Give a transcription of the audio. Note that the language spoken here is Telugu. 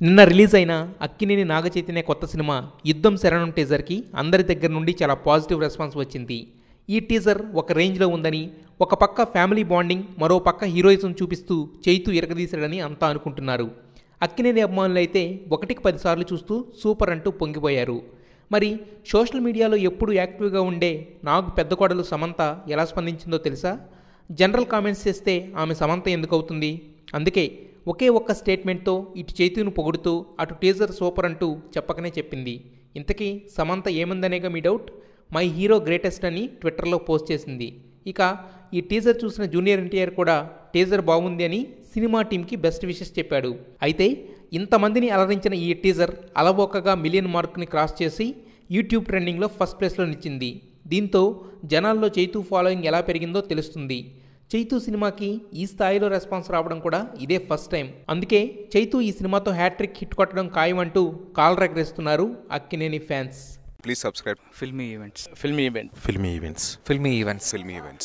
నిన్న రిలీజ్ అయిన అక్కినేని నాగచైతన్య కొత్త సినిమా యుద్ధం శరణం టీజర్కి అందరి దగ్గర నుండి చాలా పాజిటివ్ రెస్పాన్స్ వచ్చింది. ఈ టీజర్ ఒక రేంజ్లో ఉందని, ఒక పక్క ఫ్యామిలీ బాండింగ్, మరో పక్క హీరోయిజం చూపిస్తూ చైతు ఇరగదీశాడని అంతా అనుకుంటున్నారు. అక్కినేని అభిమానులు అయితే 1కి 10 సార్లు చూస్తూ సూపర్ అంటూ పొంగిపోయారు. మరి సోషల్ మీడియాలో ఎప్పుడు యాక్టివ్గా ఉండే నాగు పెద్ద కోడలు సమంత ఎలా స్పందించిందో తెలుసా? జనరల్ కామెంట్స్ చేస్తే ఆమె సమంత ఎందుకు అవుతుంది? అందుకే ఒకే ఒక్క స్టేట్మెంట్తో ఇటు చైతును పొగుడుతూ అటు టీజర్ సూపర్ అంటూ చెప్పకనే చెప్పింది. ఇంతకీ సమంత ఏమందనేగా మీ డౌట్? మై హీరో గ్రేటెస్ట్ అని ట్విట్టర్లో పోస్ట్ చేసింది. ఇక ఈ టీజర్ చూసిన జూనియర్ ఎన్టీఆర్ కూడా టీజర్ బాగుంది అని సినిమా టీంకి బెస్ట్ విషెస్ చెప్పాడు. అయితే ఇంతమందిని అలరించిన ఈ టీజర్ అలవోకగా మిలియన్ మార్క్ని క్రాస్ చేసి యూట్యూబ్ ట్రెండింగ్లో ఫస్ట్ ప్లేస్లో నిలిచింది. దీంతో జనాల్లో చైతు ఫాలోయింగ్ ఎలా పెరిగిందో తెలుస్తుంది. చైతు సినిమాకి ఈ స్థాయిలో రెస్పాన్స్ రావడం కూడా ఇదే ఫస్ట్ టైం. అందుకే చైతు ఈ సినిమాతో హ్యాట్రిక్ హిట్ కొట్టడం ఖాయం అంటూ కాల్ ఎగరేస్తున్నారు Akkineni fans. Please subscribe. Filmy events. Filmy event. Filmy events. Filmy events. Filmy events.